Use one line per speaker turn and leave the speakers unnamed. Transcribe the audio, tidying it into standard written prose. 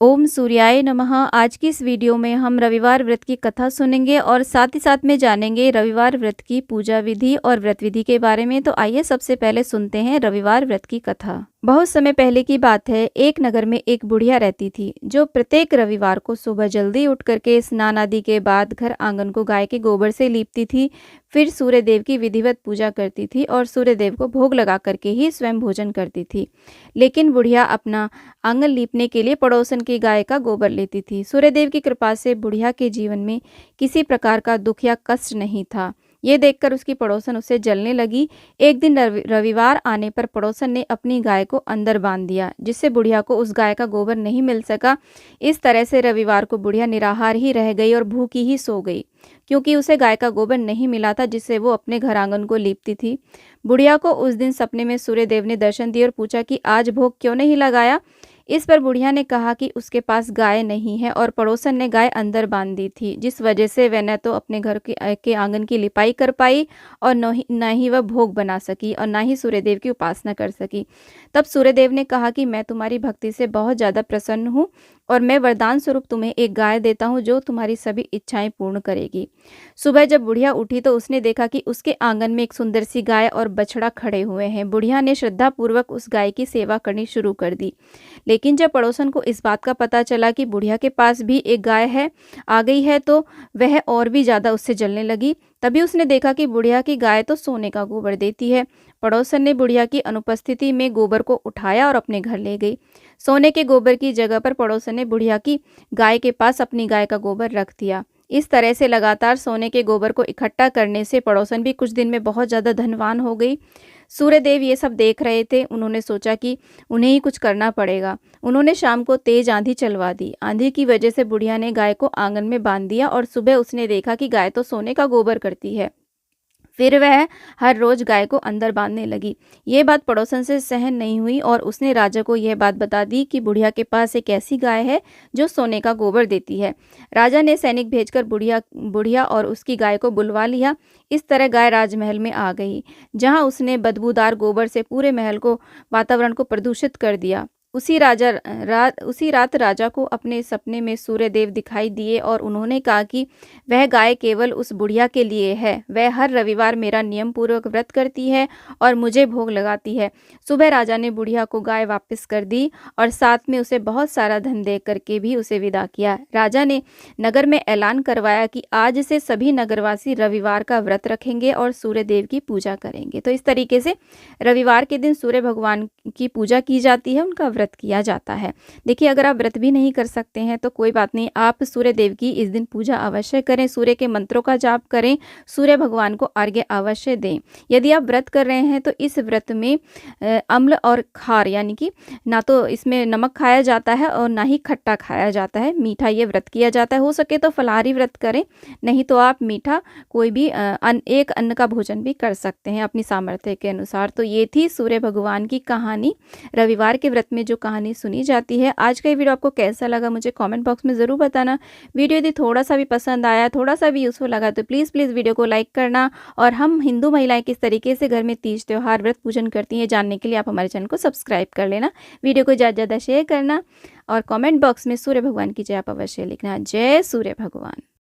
ओम सूर्याय नमः। आज की इस वीडियो में हम रविवार व्रत की कथा सुनेंगे और साथ ही साथ में जानेंगे रविवार व्रत की पूजा विधि और व्रत विधि के बारे में। तो आइए सबसे पहले सुनते हैं रविवार व्रत की कथा। बहुत समय पहले की बात है। एक नगर में एक बुढ़िया रहती थी जो प्रत्येक रविवार को सुबह जल्दी उठ करके स्नान आदि के बाद घर आंगन को गाय के गोबर से लीपती थी। फिर सूर्य देव की विधिवत पूजा करती थी और सूर्य देव को भोग लगा करके ही स्वयं भोजन करती थी। लेकिन बुढ़िया अपना आंगन लीपने के लिए पड़ोसन की गाय का गोबर लेती थी। सूर्यदेव की कृपा से बुढ़िया के जीवन में किसी प्रकार का दुख या कष्ट नहीं था। ये देखकर उसकी पड़ोसन उसे जलने लगी। एक दिन रविवार आने पर पड़ोसन ने अपनी गाय को अंदर बांध दिया, जिससे बुढ़िया को उस गाय का गोबर नहीं मिल सका। इस तरह से रविवार को बुढ़िया निराहार ही रह गई और भूखी ही सो गई, क्योंकि उसे गाय का गोबर नहीं मिला था जिससे वो अपने घर आंगन को लीपती थी। बुढ़िया को उस दिन सपने में सूर्यदेव ने दर्शन दिए और पूछा कि आज भोग क्यों नहीं लगाया। इस पर बुढ़िया ने कहा कि उसके पास गाय नहीं है और पड़ोसन ने गाय अंदर बांध दी थी, जिस वजह से वह न तो अपने घर के आंगन की लिपाई कर पाई और न ही वह भोग बना सकी और न ही सूर्यदेव की उपासना कर सकी। तब सूर्यदेव ने कहा कि मैं तुम्हारी भक्ति से बहुत ज़्यादा प्रसन्न हूँ और मैं वरदान स्वरूप तुम्हें एक गाय देता हूँ जो तुम्हारी सभी इच्छाएं पूर्ण करेगी। सुबह जब बुढ़िया उठी तो उसने देखा कि उसके आंगन में एक सुंदर सी गाय और बछड़ा खड़े हुए हैं। बुढ़िया ने श्रद्धा पूर्वक उस गाय की सेवा करनी शुरू कर दी। लेकिन जब पड़ोसन को इस बात का पता चला कि बुढ़िया के पास भी एक गाय है आ गई है, तो वह और भी ज़्यादा उससे जलने लगी। तभी उसने देखा कि बुढ़िया की गाय तो सोने का गोबर देती है। पड़ोसन ने बुढ़िया की अनुपस्थिति में गोबर को उठाया और अपने घर ले गई। सोने के गोबर की जगह पर पड़ोसन ने बुढ़िया की गाय के पास अपनी गाय का गोबर रख दिया। इस तरह से लगातार सोने के गोबर को इकट्ठा करने से पड़ोसन भी कुछ दिन में बहुत ज़्यादा धनवान हो गई। सूर्यदेव ये सब देख रहे थे। उन्होंने सोचा कि उन्हें ही कुछ करना पड़ेगा। उन्होंने शाम को तेज आंधी चलवा दी। आंधी की वजह से बुढ़िया ने गाय को आंगन में बांध दिया और सुबह उसने देखा कि गाय तो सोने का गोबर करती है। फिर वह हर रोज गाय को अंदर बांधने लगी। ये बात पड़ोसन से सहन नहीं हुई और उसने राजा को यह बात बता दी कि बुढ़िया के पास एक ऐसी गाय है जो सोने का गोबर देती है। राजा ने सैनिक भेजकर बुढ़िया और उसकी गाय को बुलवा लिया। इस तरह गाय राजमहल में आ गई, जहां उसने बदबूदार गोबर से पूरे महल को वातावरण को प्रदूषित कर दिया। उसी रात राजा को अपने सपने में सूर्यदेव दिखाई दिए और उन्होंने कहा कि वह गाय केवल उस बुढ़िया के लिए है। वह हर रविवार मेरा नियम पूर्वक व्रत करती है और मुझे भोग लगाती है। सुबह राजा ने बुढ़िया को गाय वापस कर दी और साथ में उसे बहुत सारा धन दे करके भी उसे विदा किया। राजा ने नगर में ऐलान करवाया कि आज से सभी नगरवासी रविवार का व्रत रखेंगे और सूर्यदेव की पूजा करेंगे। तो इस तरीके से रविवार के दिन सूर्य भगवान की पूजा की जाती है, उनका व्रत किया जाता है। देखिए, अगर आप व्रत भी नहीं कर सकते हैं तो कोई बात नहीं, आप सूर्य देव की इस दिन पूजा अवश्य करें, सूर्य के मंत्रों का जाप करें, सूर्य भगवान को अर्घ्य अवश्य दें। यदि आप व्रत कर रहे हैं तो इस व्रत में अम्ल और खार यानी कि ना तो इसमें नमक खाया जाता है और ना ही खट्टा खाया जाता है, मीठा ये व्रत किया जाता है। हो सके तो फलाहारी व्रत करें, नहीं तो आप मीठा कोई भी एक अन्न का भोजन भी कर सकते हैं अपनी सामर्थ्य के अनुसार। तो ये थी सूर्य भगवान की कहानी, रविवार के व्रत में जो कहानी सुनी जाती है। आज का ये वीडियो आपको कैसा लगा मुझे कमेंट बॉक्स में ज़रूर बताना। वीडियो यदि थोड़ा सा भी पसंद आया, थोड़ा सा भी यूज़फुल लगा तो प्लीज़ वीडियो को लाइक करना। और हम हिंदू महिलाएं किस तरीके से घर में तीज त्योहार व्रत पूजन करती हैं जानने के लिए आप हमारे चैनल को सब्सक्राइब कर लेना। वीडियो को ज़्यादा ज़्यादा शेयर करना और कमेंट बॉक्स में सूर्य भगवान की जय आप अवश्य लिखना। जय सूर्य भगवान।